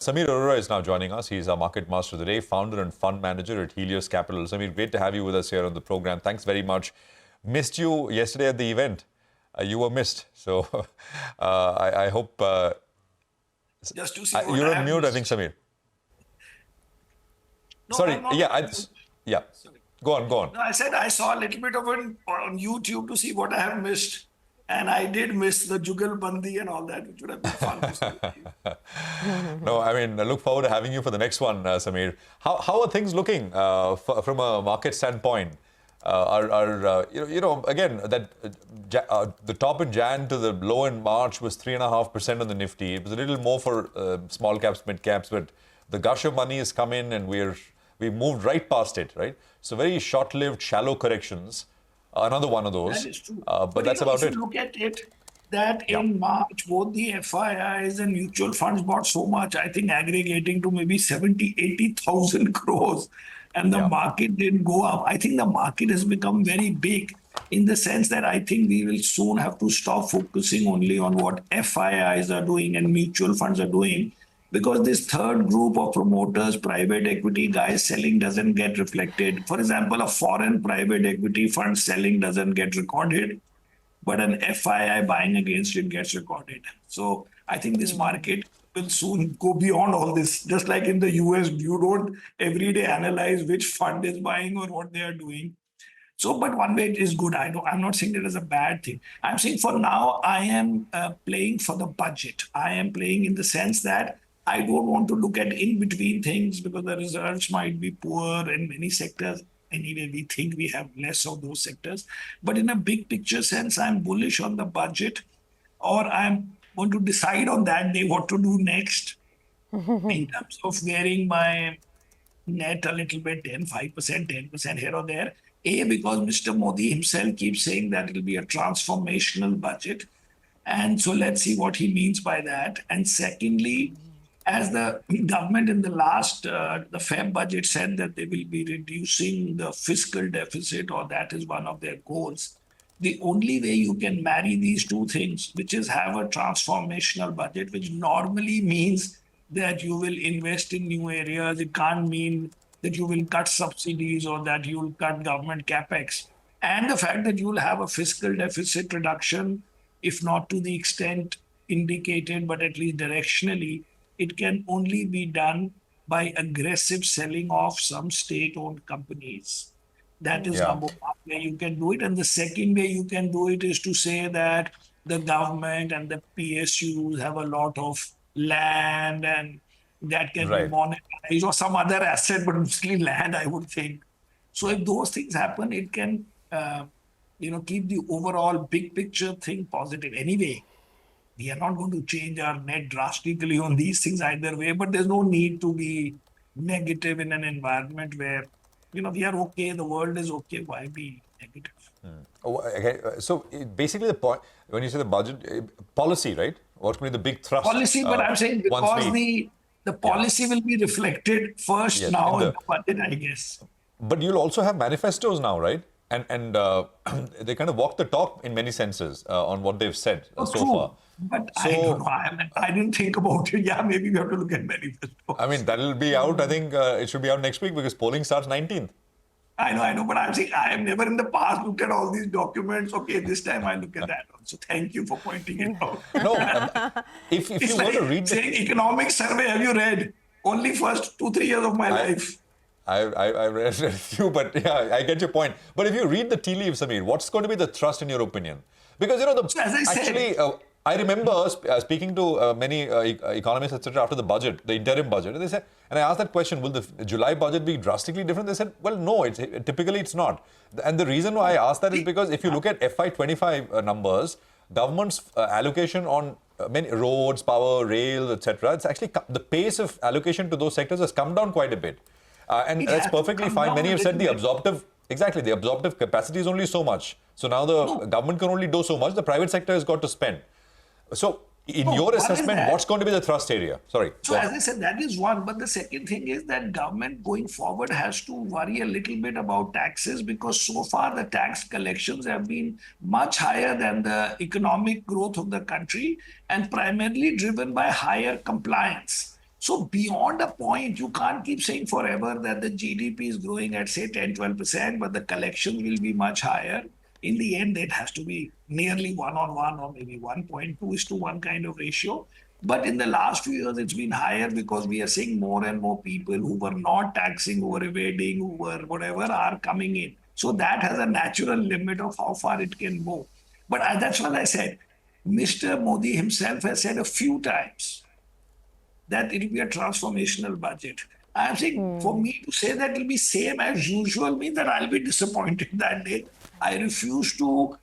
Samir Arora is now joining us. He's our market master today, founder and fund manager at Helios Capital. Samir, great to have you with us here on the program. Thanks very much. Missed you yesterday at the event. You were missed. So I hope... Just to see what you're I on mute, missed. I think, Samir. No, Sorry. I'm not Yeah. Sorry. Go on. No, I said I saw a little bit of it on YouTube to see what I have missed. And I did miss the Jugalbandi and all that, which would have been fun to see. No, I mean, I look forward to having you for the next one, Samir. How are things looking from a market standpoint? Again, that the top in Jan to the low in March was 3.5% on the Nifty. It was a little more for small caps, mid caps, but the gush of money has come in and we moved right past it, right? So very short-lived, shallow corrections. Another one of those. That is true. But that's about if it. you look at it, that in March, both the FIIs and mutual funds bought so much, I think aggregating to maybe 70, 80,000 crores. And the market didn't go up. I think the market has become very big in the sense that I think we will soon have to stop focusing only on what FIIs are doing and mutual funds are doing. Because this third group of promoters, private equity guys selling doesn't get reflected. For example, a foreign private equity fund selling doesn't get recorded, but an FII buying against it gets recorded. So I think this market will soon go beyond all this. Just like in the US, you don't every day analyze which fund is buying or what they are doing. So, but one way it is good. I'm not saying it is a bad thing. I'm saying for now, I am playing for the budget. I am playing in the sense that I don't want to look at in-between things because the results might be poor in many sectors. Anyway, we think we have less of those sectors. But in a big picture sense, I'm bullish on the budget, or I'm going to decide on that day what to do next in terms of varying my net a little bit, 5%, 10% here or there. Because Mr. Modi himself keeps saying that it'll be a transformational budget. And so let's see what he means by that. And secondly, as the government in the last, the Feb budget said that they will be reducing the fiscal deficit, or that is one of their goals. The only way you can marry these two things, which is have a transformational budget, which normally means that you will invest in new areas. It can't mean that you will cut subsidies or that you will cut government capex. And the fact that you will have a fiscal deficit reduction, if not to the extent indicated, but at least directionally, it can only be done by aggressive selling off some state-owned companies. That is number one way you can do it. And the second way you can do it is to say that the government and the PSUs have a lot of land and that can be monetized, or some other asset, but mostly land, I would think. So if those things happen, it can keep the overall big picture thing positive. Anyway, we are not going to change our net drastically on these things either way, but there's no need to be negative in an environment where, we are okay, the world is okay, why be negative? Okay. So basically the point, when you say the budget, policy, right? What's going to be the big thrust? Policy, but I'm saying because the policy will be reflected first now in the budget, I guess. But you'll also have manifestos now, right? And they kind of walk the talk in many senses on what they've said so far. But I don't know. I didn't think about it. Yeah, maybe we have to look at manifestos. I mean, that'll be out. I think it should be out next week because polling starts 19th. I know. But I'm saying I have never in the past looked at all these documents. Okay, this time I look at that. So thank you for pointing it out. No, if you like were to read saying economic survey, have you read? Only first 2-3 years of my life. I read a few, but yeah, I get your point. But if you read the tea leaves, Samir, what's going to be the thrust in your opinion? Because, I remember speaking to many economists, etc., after the budget, the interim budget, and they said, and I asked that question, will the July budget be drastically different? They said, well, no, typically it's not. And the reason why I asked that is because if you look at FY25 numbers, government's allocation on many roads, power, rail, etc., it's actually the pace of allocation to those sectors has come down quite a bit. And that's perfectly fine. Many have said the absorptive capacity is only so much. So now the government can only do so much. The private sector has got to spend. So in your assessment, what's going to be the thrust area? Sorry. So as I said, that is one. But the second thing is that government going forward has to worry a little bit about taxes, because so far the tax collections have been much higher than the economic growth of the country and primarily driven by higher compliance. So beyond a point, you can't keep saying forever that the GDP is growing at say 10, 12%, but the collection will be much higher. In the end, it has to be nearly 1-on-1 or maybe 1.2:1 kind of ratio. But in the last few years, it's been higher because we are seeing more and more people who were not taxing, who were evading, who were whatever are coming in. So that has a natural limit of how far it can go. But that's what I said. Mr. Modi himself has said a few times that it will be a transformational budget. I'm saying for me to say that it will be same as usual means that I'll be disappointed that day. I refuse to,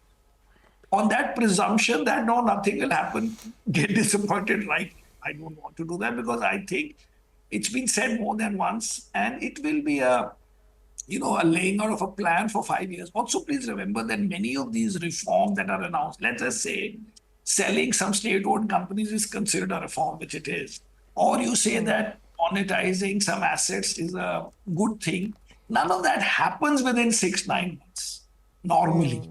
on that presumption that no, nothing will happen, get disappointed, right? I don't want to do that because I think it's been said more than once and it will be a laying out of a plan for 5 years. Also, please remember that many of these reforms that are announced, let's just say selling some state-owned companies is considered a reform, which it is. Or you say that monetizing some assets is a good thing. None of that happens within 6-9 months, normally.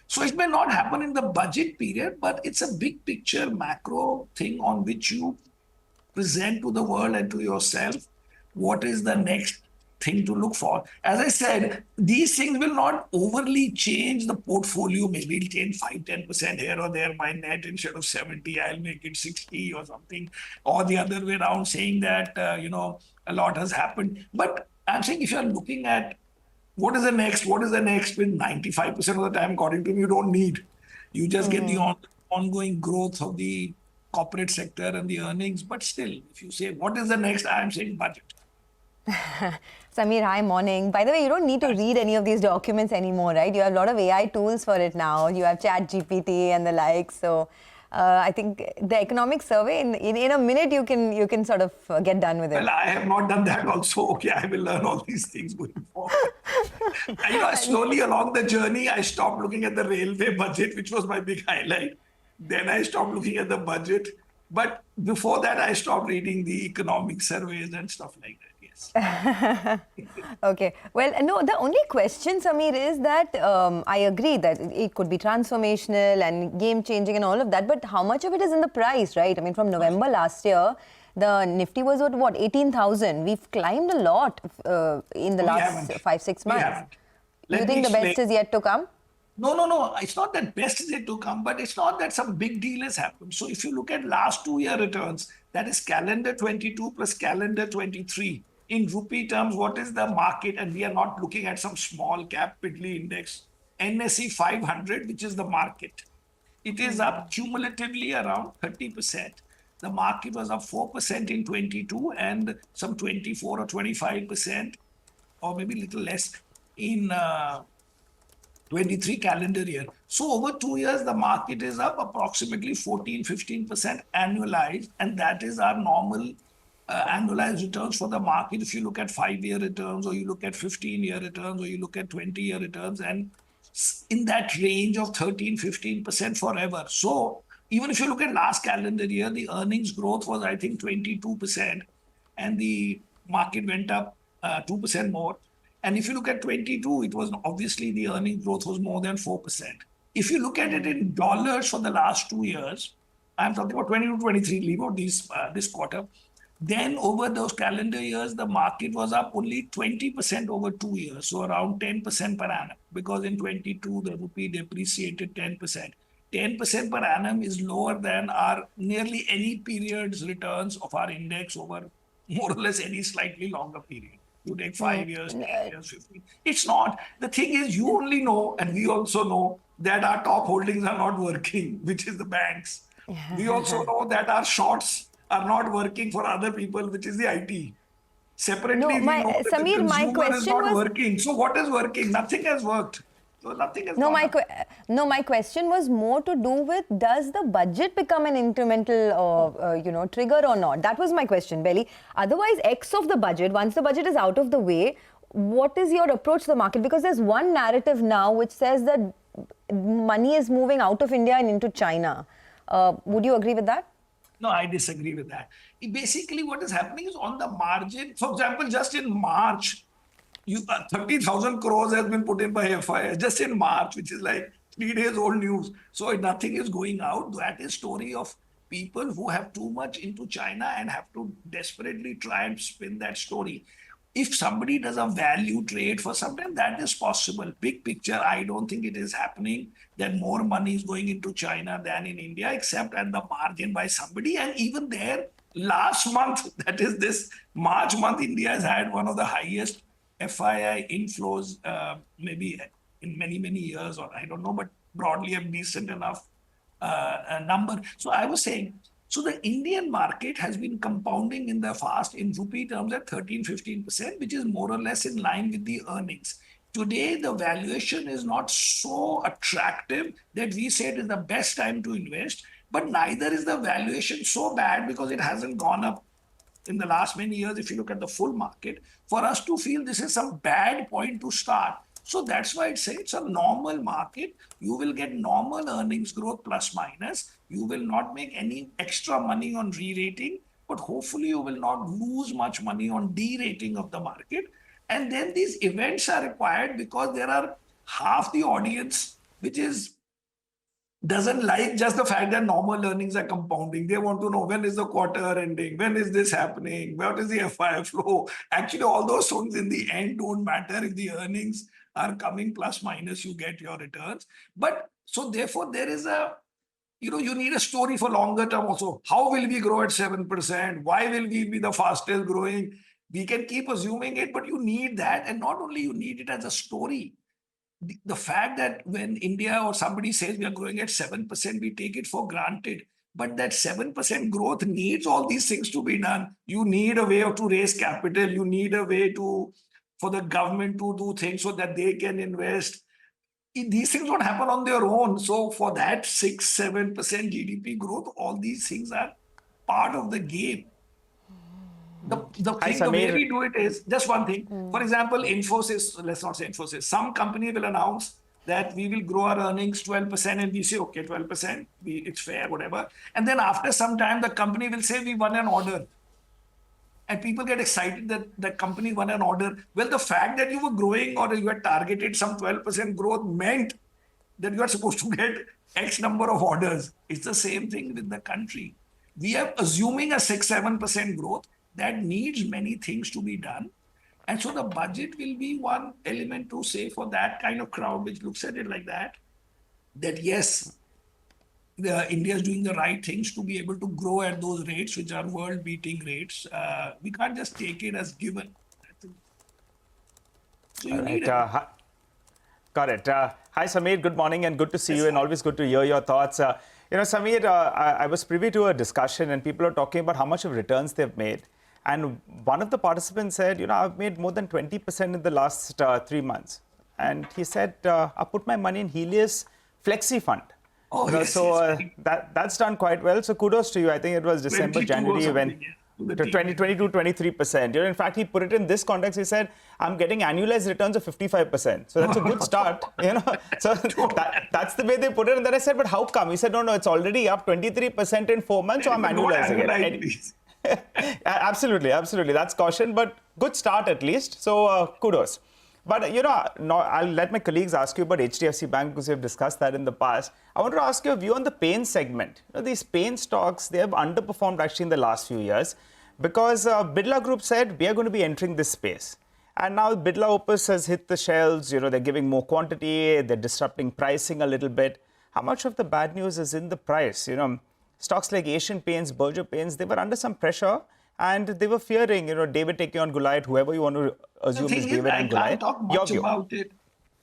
So it may not happen in the budget period, but it's a big picture macro thing on which you present to the world and to yourself what is the next thing to look for. As I said, these things will not overly change the portfolio. Maybe it'll change 5-10% here or there. My net, instead of 70, I'll make it 60 or something. Or the other way around, saying that, a lot has happened. But I'm saying if you're looking at what is the next with 95% of the time, according to me, you don't need. You just get the ongoing growth of the corporate sector and the earnings. But still, if you say, what is the next? I'm saying budget. Samir, hi, morning. By the way, you don't need to read any of these documents anymore, right? You have a lot of AI tools for it now. You have Chat GPT and the like. So I think the economic survey, in a minute, you can sort of get done with it. Well, I have not done that also. Okay, I will learn all these things going forward. Slowly along the journey, I stopped looking at the railway budget, which was my big highlight. Then I stopped looking at the budget. But before that, I stopped reading the economic surveys and stuff like that. Okay. Well, no, the only question, Samir, is that I agree that it could be transformational and game-changing and all of that, but how much of it is in the price, right? I mean, from November last year, the Nifty was at what, 18,000? We've climbed a lot in the last 5-6 months. Do you think the best is yet to come? No. It's not that best is yet to come, but it's not that some big deal has happened. So if you look at last 2-year returns, that is calendar 22 plus calendar 23. In rupee terms, what is the market? And we are not looking at some small cap piddly index. NSE 500, which is the market. It is up cumulatively around 30%. The market was up 4% in 22 and some 24 or 25%, or maybe a little less in 23 calendar year. So over 2 years, the market is up approximately 14-15% annualized. And that is our normal annualized returns for the market. If you look at 5-year returns, or you look at 15-year returns, or you look at 20-year returns, and in that range of 13-15% forever. So even if you look at last calendar year, the earnings growth was, I think, 22%, and the market went up 2% more. And if you look at 22, it was obviously the earnings growth was more than 4%. If you look at it in dollars for the last 2 years, I'm talking about 22, 23, leave out this quarter. Then over those calendar years, the market was up only 20% over 2 years, so around 10% per annum. Because in 22, the rupee depreciated 10%. 10% per annum is lower than our nearly any period's returns of our index over more or less any slightly longer period. You take 5 years, 10 years, 15. It's not. The thing is, you only know, and we also know, that our top holdings are not working, which is the banks. We also know that our shorts are not working for other people, which is the IT. Separately, we know that Samir, the my consumer is not was working. So what is working? Nothing has worked. So nothing has my question was more to do with, does the budget become an incremental trigger or not? That was my question, Belly. Otherwise, X of the budget, once the budget is out of the way, what is your approach to the market? Because there's one narrative now which says that money is moving out of India and into China. Would you agree with that? No, I disagree with that. Basically, what is happening is on the margin. For example, just in March, 30,000 crores has been put in by FII just in March, which is like 3 days old news. So nothing is going out. That is story of people who have too much into China and have to desperately try and spin that story. If somebody does a value trade for some time, that is possible. Big picture, I don't think it is happening that more money is going into China than in India, except at the margin by somebody. And even there, last month, that is this March month, India has had one of the highest FII inflows, maybe in many, many years, or I don't know, but broadly a decent enough number. So I was saying, so the Indian market has been compounding in the fast in rupee terms at 13-15%, which is more or less in line with the earnings. Today, the valuation is not so attractive that we say it is the best time to invest, but neither is the valuation so bad because it hasn't gone up in the last many years. If you look at the full market, for us to feel this is some bad point to start. So that's why I'd say it's a normal market. You will get normal earnings growth plus minus. You will not make any extra money on re-rating, but hopefully you will not lose much money on de-rating of the market. And then these events are required because there are half the audience which doesn't like just the fact that normal earnings are compounding. They want to know when is the quarter ending, when is this happening, what is the FI flow. Actually, all those things in the end don't matter if the earnings are coming plus minus, you get your returns. But so therefore there is you need a story for longer term also. How will we grow at 7%? Why will we be the fastest growing? We can keep assuming it, but you need that. And not only you need it as a story, the fact that when India or somebody says we are growing at 7%, we take it for granted. But that 7% growth needs all these things to be done. You need a way to raise capital. You need a way for the government to do things so that they can invest. These things don't happen on their own. So for that 6-7% GDP growth, all these things are part of the game. The way we do it is just one thing. For example, Infosys, let's not say Infosys, some company will announce that we will grow our earnings 12% and we say, okay, 12%, it's fair, whatever. And then after some time, the company will say we won an order. And people get excited that the company won an order. Well, the fact that you were growing or you had targeted some 12% growth meant that you are supposed to get X number of orders. It's the same thing with the country. We are assuming a 6-7% growth that needs many things to be done. And so the budget will be one element to say for that kind of crowd which looks at it like that yes, India is doing the right things to be able to grow at those rates, which are world-beating rates. We can't just take it as given. So you need it. Got it. Hi, Samir. Good morning and good to see you and always good to hear your thoughts. Samir, I was privy to a discussion and people are talking about how much of returns they've made. And one of the participants said, I've made more than 20% in the last 3 months. And he said, I put my money in Helios Flexi Fund. Oh, yes, so that's done quite well. So kudos to you. I think it was December, January when 22-23%. In fact, he put it in this context. He said, I'm getting annualized returns of 55%. So that's a good start. So that's the way they put it. And then I said, but how come? He said, no, it's already up 23% in 4 months. So I'm annualizing it. Absolutely. That's caution, but good start at least. So kudos. But, I'll let my colleagues ask you about HDFC Bank because we've discussed that in the past. I want to ask your view on the pain segment. These pain stocks, they have underperformed actually in the last few years because Birla Group said we are going to be entering this space. And now Birla Opus has hit the shelves. They're giving more quantity. They're disrupting pricing a little bit. How much of the bad news is in the price? Stocks like Asian Paints, Berger Paints, they were under some pressure. And they were fearing, David taking on Goliath, whoever you want to assume is David and Goliath. I can't talk much about it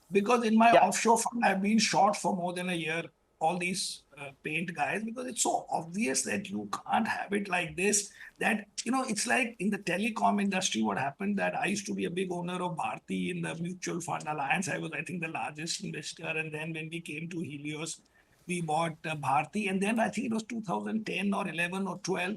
because in my offshore fund, I've been short for more than a year, all these paint guys, because it's so obvious that you can't have it like this, that, it's like in the telecom industry, what happened that I used to be a big owner of Bharti in the mutual fund alliance. I was, I think, the largest investor. And then when we came to Helios, we bought Bharti. And then I think it was 2010 or 11 or 12.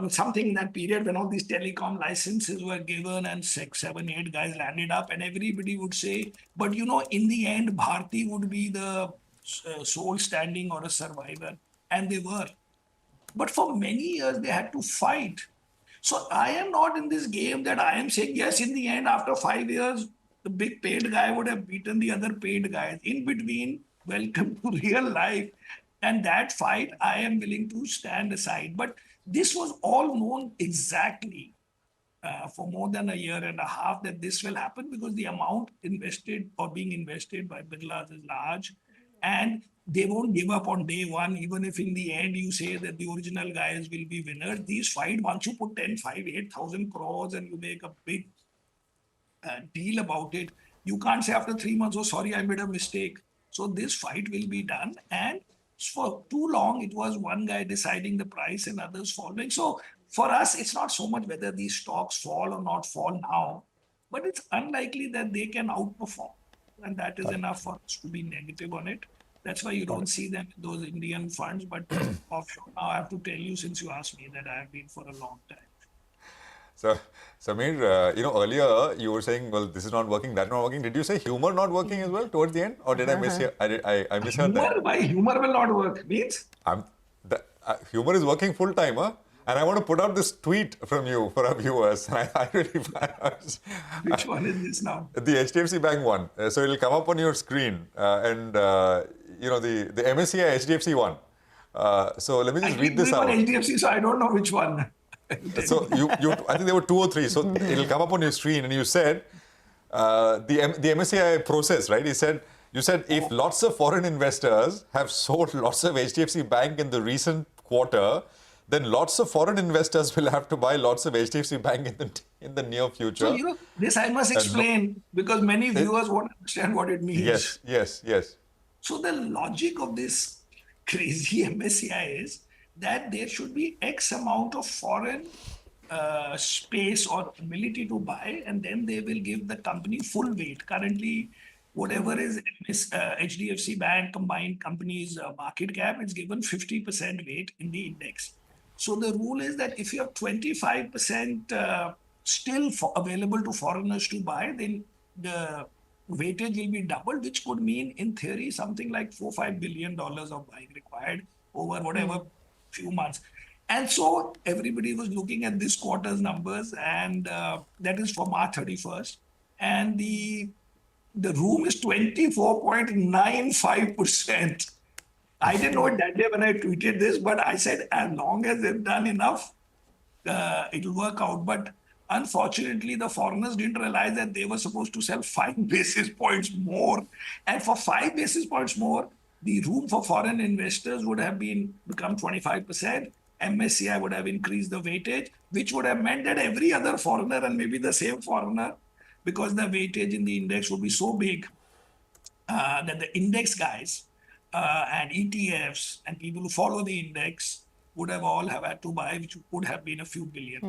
Something in that period when all these telecom licenses were given and 6, 7, 8 guys landed up and everybody would say, but in the end, Bharti would be the sole standing or a survivor. And they were. But for many years, they had to fight. So I am not in this game that I am saying, yes, in the end, after 5 years, the big paid guy would have beaten the other paid guys. In between, welcome to real life. And that fight, I am willing to stand aside. But this was all known exactly for more than a year and a half that this will happen, because the amount invested or being invested by Birlas is large, and they won't give up on day one, even if in the end you say that the original guys will be winners. These fight, once you put 10, 5, 8,000 crores and you make a big deal about it, you can't say after 3 months, oh, sorry, I made a mistake. So this fight will be done. And for too long, it was one guy deciding the price and others following. So for us, it's not so much whether these stocks fall or not fall now, but it's unlikely that they can outperform. And that is enough for us to be negative on it. That's why you don't see them in those Indian funds, but offshore. Now I have to tell you, since you asked me, that I have been for a long time. So, Samir, earlier you were saying, well, this is not working, that's not working. Did you say humor not working as well towards the end? Or did I miss you? I misheard that. Why humor will not work? Means? Humor is working full time, huh? And I want to put out this tweet from you for our viewers. I really Which one is this now? The HDFC Bank one. So it'll come up on your screen. The MSCI HDFC one. So let me just read this out. HDFC, so I don't know which one. So I think there were 2 or 3. So it'll come up on your screen, and you said the MSCI process, right? You said if lots of foreign investors have sold lots of HDFC Bank in the recent quarter, then lots of foreign investors will have to buy lots of HDFC Bank in the near future. So this I must explain, because many viewers won't understand what it means. Yes. So the logic of this crazy MSCI is that there should be X amount of foreign space or ability to buy, and then they will give the company full weight. Currently, whatever is HDFC Bank combined companies market cap, it's given 50% weight in the index. So the rule is that if you have 25% still available to foreigners to buy, then the weightage will be doubled, which could mean, in theory, something like $4-5 billion of buying required over whatever few months. And so everybody was looking at this quarter's numbers, and that is for March 31st. And the room is 24.95%. I didn't know it that day when I tweeted this, but I said, as long as they've done enough, it'll work out. But unfortunately, the foreigners didn't realize that they were supposed to sell 5 basis points more. And for 5 basis points more, the room for foreign investors would have become 25%. MSCI would have increased the weightage, which would have meant that every other foreigner, and maybe the same foreigner, because the weightage in the index would be so big that the index guys and ETFs and people who follow the index would have all had to buy, which would have been a few billion.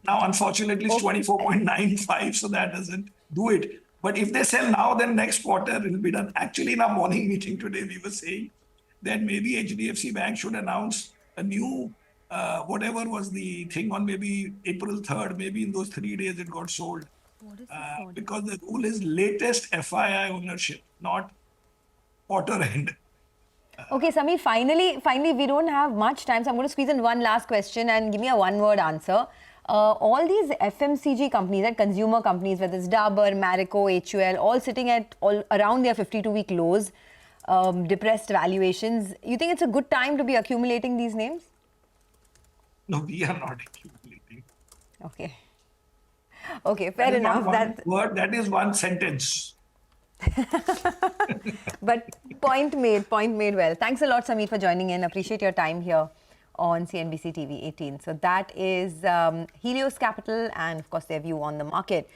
Now, unfortunately, it's 24.95, so that doesn't do it. But if they sell now, then next quarter it will be done. Actually, in our morning meeting today, we were saying that maybe HDFC Bank should announce a new, whatever was the thing on maybe April 3rd, maybe in those 3 days it got sold. Because the rule is latest FII ownership, not quarter end. Okay, Samir, finally, we don't have much time, so I'm going to squeeze in one last question and give me a one-word answer. All these FMCG companies and consumer companies, whether it's Dabur, Marico, HUL, all sitting at around their 52-week lows, depressed valuations. You think it's a good time to be accumulating these names? No, we are not accumulating. Okay, fair enough. That is one sentence. But point made well. Thanks a lot, Samir, for joining in. Appreciate your time here on CNBC TV 18. So that is Helios Capital and, of course, their view on the market.